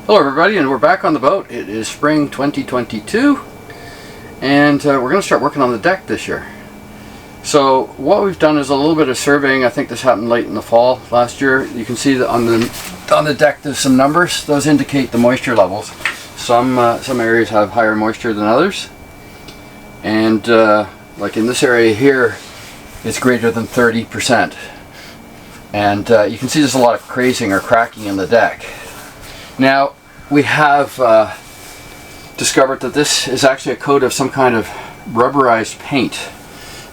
Hello everybody, and we're back on the boat. It is spring 2022 and we're going to start working on the deck this year. So what we've done is a little bit of surveying. I think this happened late in the fall last year. You can see that on the deck there's some numbers. Those indicate the moisture levels. Some areas have higher moisture than others, and like in this area here it's greater than 30%, and you can see there's a lot of crazing or cracking in the deck. Now, we have discovered that this is actually a coat of some kind of rubberized paint.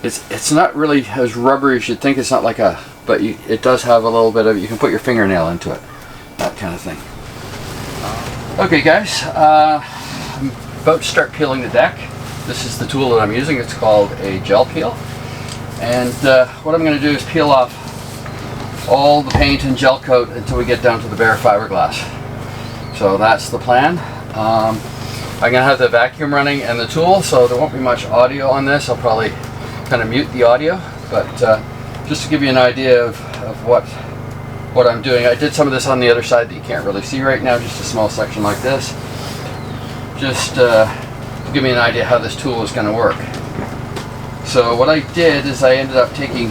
It's not really as rubbery as you'd think. It's not like but it does have a little bit of, you can put your fingernail into it, that kind of thing. Okay guys, I'm about to start peeling the deck. This is the tool that I'm using. It's called a gel peel. And what I'm going to do is peel off all the paint and gel coat until we get down to the bare fiberglass. So that's the plan. I'm going to have the vacuum running and the tool, so there won't be much audio on this. I'll probably kind of mute the audio, but just to give you an idea of what I'm doing. I did some of this on the other side that you can't really see right now, just a small section like this. Just to give me an idea how this tool is going to work. So what I did is I ended up taking,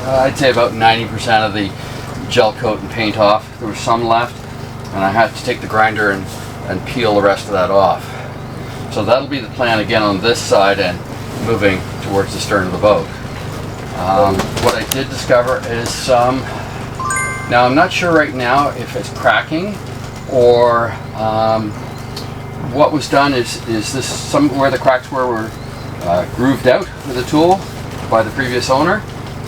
I'd say about 90% of the gel coat and paint off. There was some left, and I had to take the grinder and peel the rest of that off. So that'll be the plan again on this side and moving towards the stern of the boat. What I did discover is some, now I'm not sure right now if it's cracking or what was done is this some where the cracks were grooved out with a tool by the previous owner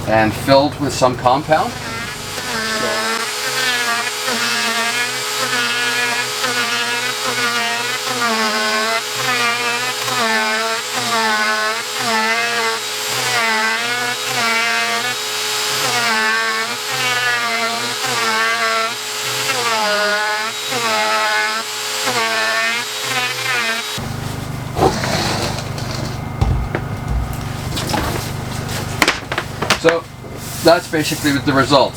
and filled with some compound. So that's basically the result.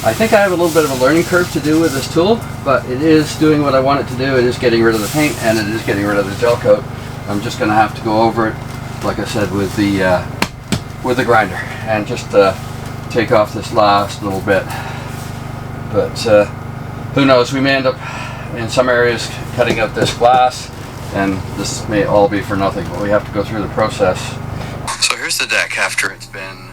I think I have a little bit of a learning curve to do with this tool, but it is doing what I want it to do. It is getting rid of the paint and it is getting rid of the gel coat. I'm just going to have to go over it, like I said, with the grinder and just take off this last little bit. But who knows, we may end up in some areas cutting out this glass, and this may all be for nothing, but we have to go through the process. So here's the deck after it's been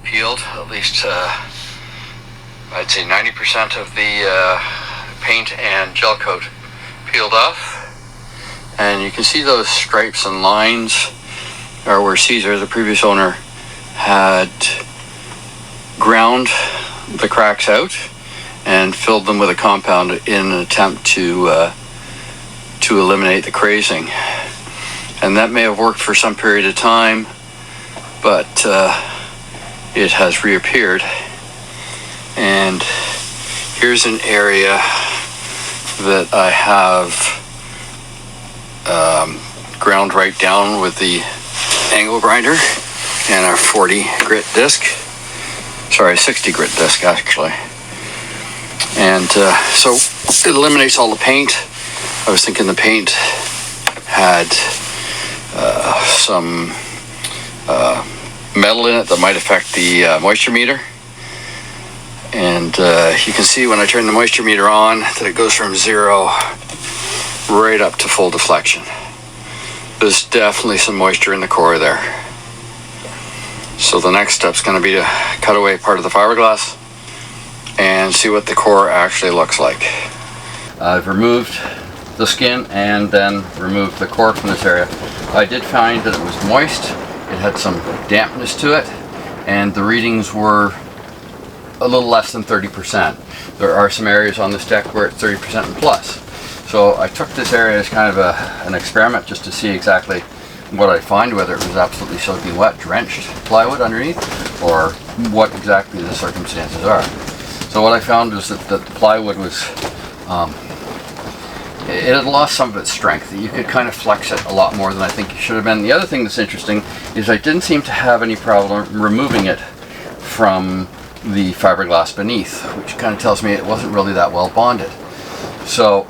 peeled. At least I'd say 90% of the paint and gel coat peeled off, and you can see those stripes and lines are where Caesar, the previous owner, had ground the cracks out and filled them with a compound in an attempt to eliminate the crazing. And that may have worked for some period of time, but it has reappeared. And here's an area that I have ground right down with the angle grinder and our 40 grit disc. Sorry, 60 grit disc actually. And so it eliminates all the paint. I was thinking the paint had some metal in it that might affect the moisture meter, and you can see when I turn the moisture meter on that it goes from 0 right up to full deflection. There's definitely some moisture in the core there. So the next step is going to be to cut away part of the fiberglass and see what the core actually looks like. I've removed the skin and then removed the core from this area. I did find that it was moist. It had some dampness to it, and the readings were a little less than 30%. There are some areas on this deck where it's 30% and plus. So I took this area as kind of an experiment just to see exactly what I find, whether it was absolutely soaking wet, drenched plywood underneath, or what exactly the circumstances are. So what I found was that the plywood was, it had lost some of its strength. You could kind of flex it a lot more than I think you should have been. The other thing that's interesting is I didn't seem to have any problem removing it from the fiberglass beneath, which kind of tells me it wasn't really that well bonded. So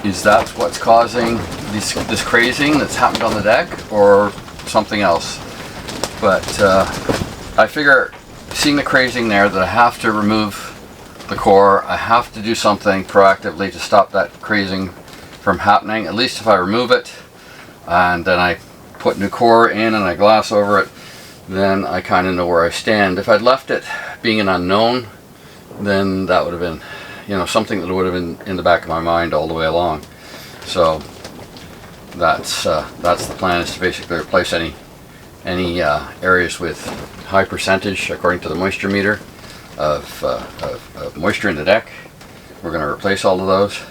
is that what's causing this crazing that's happened on the deck, or something else? But I figure, seeing the crazing there, that I have to remove the core. I have to do something proactively to stop that crazing from happening. At least if I remove it and then I put new core in and I glass over it, then I kind of know where I stand. If I'd left it being an unknown, then that would have been, you know, something that would have been in the back of my mind all the way along. So that's the plan, is to basically replace any areas with high percentage, according to the moisture meter, of moisture in the deck. We're going to replace all of those.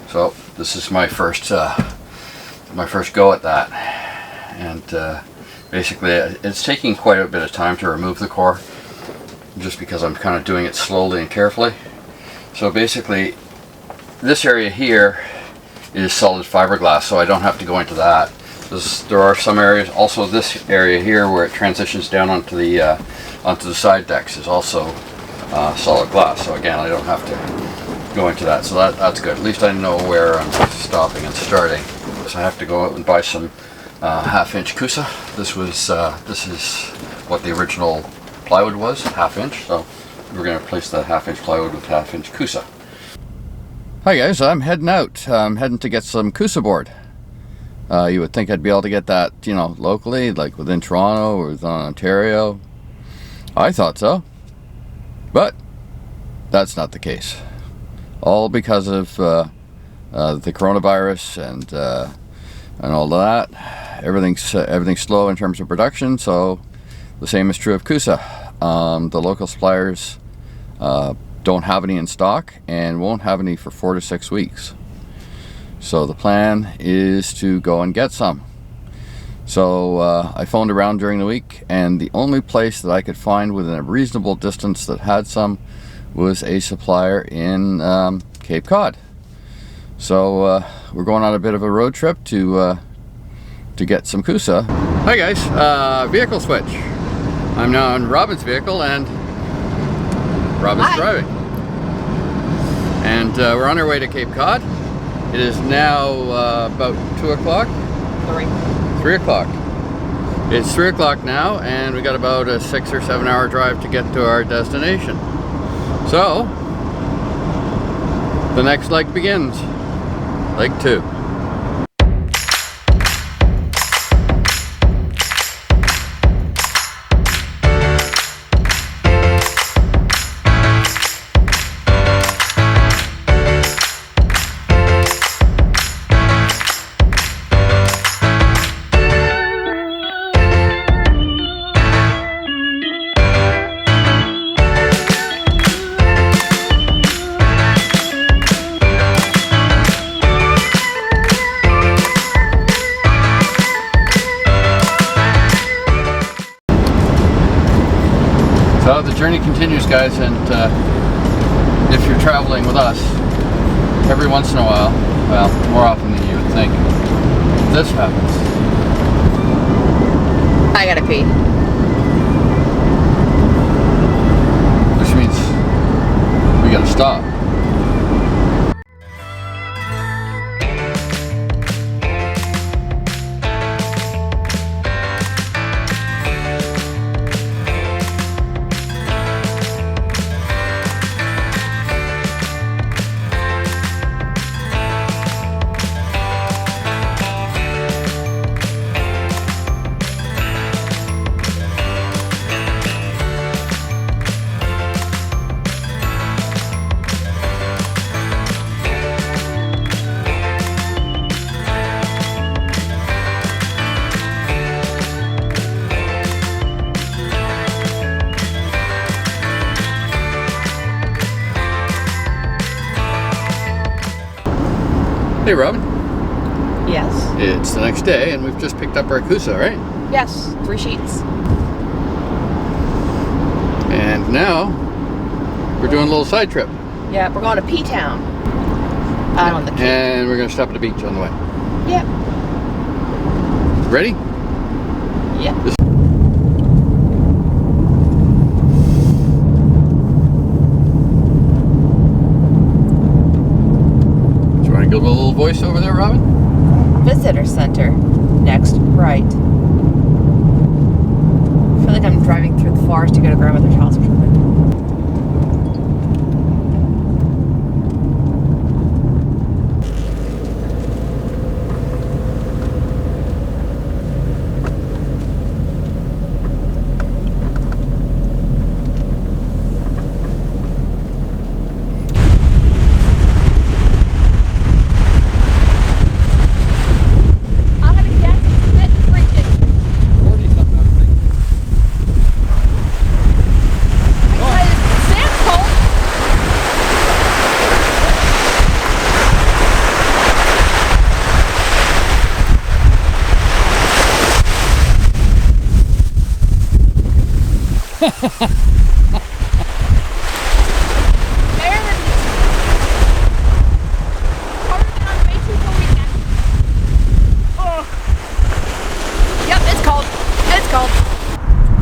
So this is my first go at that, and basically it's taking quite a bit of time to remove the core, just because I'm kind of doing it slowly and carefully. So basically this area here is solid fiberglass, so I don't have to go into that. There are some areas, also this area here where it transitions down onto the side decks, is also solid glass. So again, I don't have to go into that. So that's good. At least I know where I'm stopping and starting. So I have to go out and buy some half-inch Coosa. This is what the original plywood was, half-inch. So we're going to replace the half-inch plywood with half-inch Coosa. Hi guys, I'm heading out. I'm heading to get some Coosa board. You would think I'd be able to get that, you know, locally, like within Toronto or within Ontario. I thought so, but that's not the case. All because of the coronavirus and all of that. Everything's slow in terms of production. So the same is true of Coosa. The local suppliers don't have any in stock and won't have any for 4 to 6 weeks. So the plan is to go and get some. So I phoned around during the week, and the only place that I could find within a reasonable distance that had some was a supplier in Cape Cod. So we're going on a bit of a road trip to get some Coosa. Hi guys, vehicle switch. I'm now in Robin's vehicle, and Robin's driving. And we're on our way to Cape Cod. It is now about 2 o'clock? 3 o'clock. It's 3 o'clock now, and we got about a 6 or 7 hour drive to get to our destination. So, the next leg begins. Leg 2. So the journey continues, guys, and if you're traveling with us, every once in a while, well, more often than you would think, this happens. I gotta pee. Which means we gotta stop. Hey Robin. Yes. It's the next day and we've just picked up our Coosa, right? Yes, 3 sheets. And now we're doing a little side trip. Yeah, we're going to P-Town. Out on the Cape. And we're going to stop at the beach on the way. Yep. Ready? Yep. little voice over there, Robin? Visitor center. Next right. I feel like I'm driving through the forest to go to grandmother's house or something.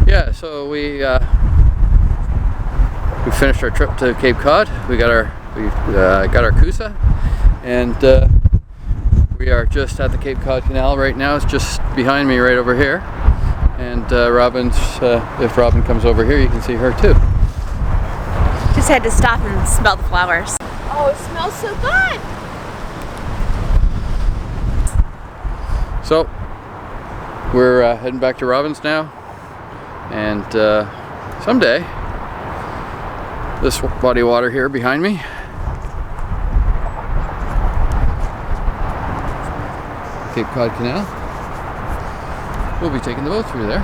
Yeah, so we finished our trip to Cape Cod. We got our Coosa, and we are just at the Cape Cod Canal right now. It's just behind me right over here. And Robin's, if Robin comes over here, you can see her too. Just had to stop and smell the flowers. Oh, it smells so good! So, we're heading back to Robin's now. And someday, this body of water here behind me, Cape Cod Canal, we'll be taking the boat through there.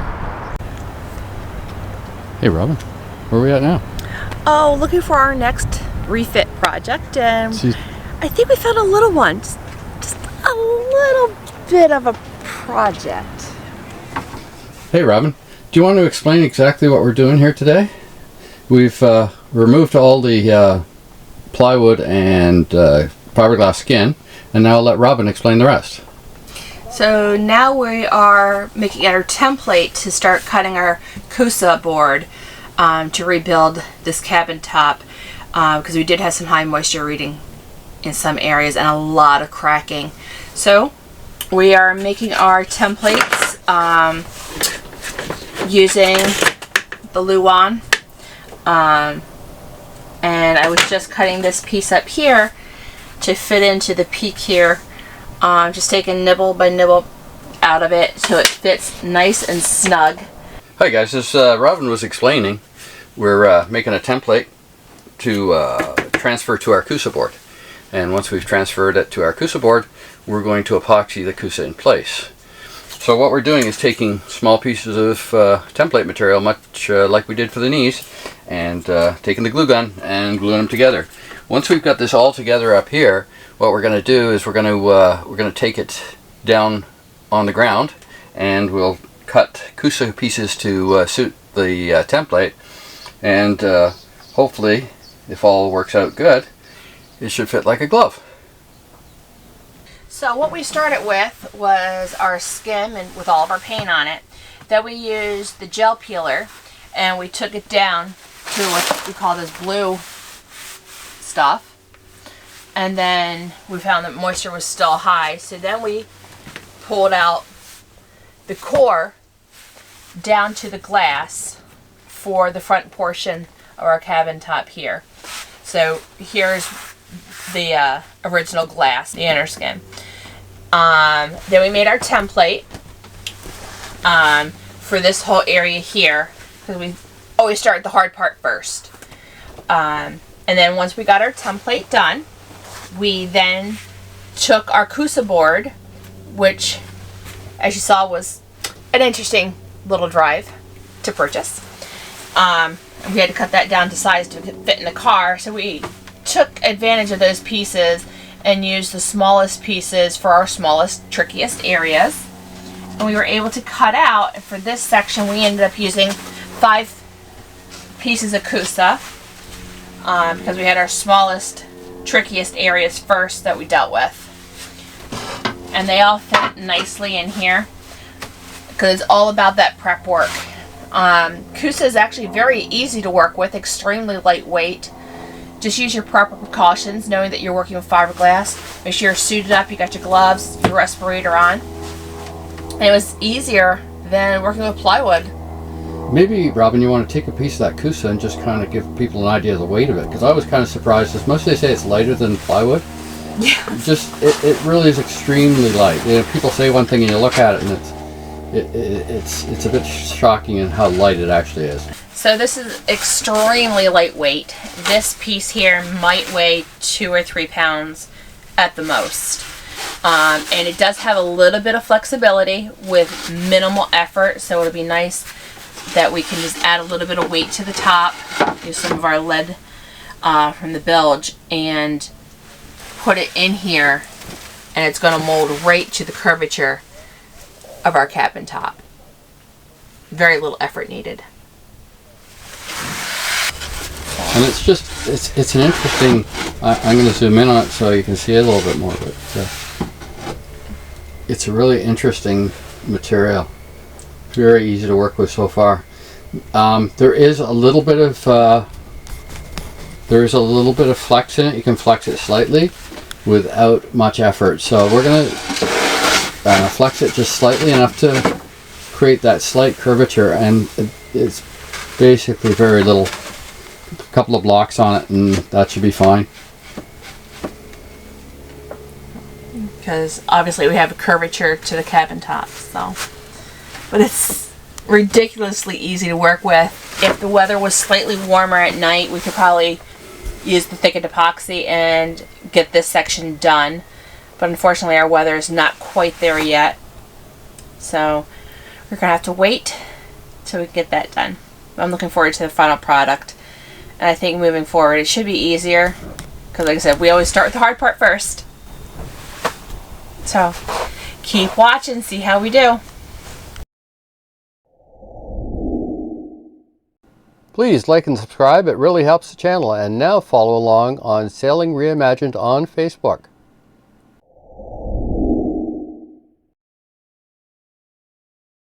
Hey Robin, where are we at now? Oh, looking for our next refit project, and See, I think we found a little one. Just a little bit of a project. hey Robin, do you want to explain exactly what we're doing here today? We've removed all the plywood and fiberglass skin, and now I'll let Robin explain the rest. So now we are making our template to start cutting our Coosa board to rebuild this cabin top, because we did have some high moisture reading in some areas and a lot of cracking. So we are making our templates using the Luan, and I was just cutting this piece up here to fit into the peak here. Just taking nibble by nibble out of it so it fits nice and snug. Hi guys, as Robin was explaining, we're making a template to transfer to our Coosa board. And once we've transferred it to our Coosa board, we're going to epoxy the Coosa in place. So what we're doing is taking small pieces of template material, much like we did for the knees, and taking the glue gun and gluing them together. Once we've got this all together up here, what we're going to do is we're going to take it down on the ground, and we'll cut Coosa pieces to suit the template, and hopefully, if all works out good, it should fit like a glove. So what we started with was our skim and with all of our paint on it. Then we used the gel peeler and we took it down to what we call this blue stuff. And then we found that moisture was still high. So then we pulled out the core down to the glass for the front portion of our cabin top here. So here's the original glass, the inner skin. Then we made our template for this whole area here, because we always start the hard part first. And then once we got our template done, we then took our Coosa board, which, as you saw, was an interesting little drive to purchase. And we had to cut that down to size to fit in the car, so we took advantage of those pieces and used the smallest pieces for our smallest, trickiest areas. And we were able to cut out, and for this section we ended up using 5 pieces of Coosa, because we had our smallest, trickiest areas first that we dealt with. And they all fit nicely in here, because it's all about that prep work. Coosa is actually very easy to work with, extremely lightweight. just use your proper precautions, knowing that you're working with fiberglass. Make sure you're suited up, you got your gloves, your respirator on. And it was easier than working with plywood. Maybe, Robin, you want to take a piece of that Coosa and just kind of give people an idea of the weight of it, because I was kind of surprised, because most of they say it's lighter than plywood. Yeah. Just, it really is extremely light. You know, people say one thing and you look at it and it's a bit shocking in how light it actually is. So this is extremely lightweight. This piece here might weigh 2 or 3 pounds at the most. And it does have a little bit of flexibility with minimal effort, so it'll be nice that we can just add a little bit of weight to the top, use some of our lead from the bilge, and put it in here, and it's going to mold right to the curvature of our cabin top. Very little effort needed. And it's just, it's an interesting, I'm going to zoom in on it so you can see it a little bit more, but it's a really interesting material. Very easy to work with so far. There is a little bit of flex in it. You can flex it slightly without much effort. So we're going to flex it just slightly enough to create that slight curvature, and it's basically very little. A couple of blocks on it and that should be fine. Because obviously we have a curvature to the cabin top, so. But it's ridiculously easy to work with. If the weather was slightly warmer at night, we could probably use the thickened epoxy and get this section done. But unfortunately our weather is not quite there yet. So we're going to have to wait till we get that done. I'm looking forward to the final product. And I think moving forward it should be easier. Because like I said, we always start with the hard part first. So keep watching, see how we do. Please like and subscribe, it really helps the channel. And now follow along on Sailing Reimagined on Facebook.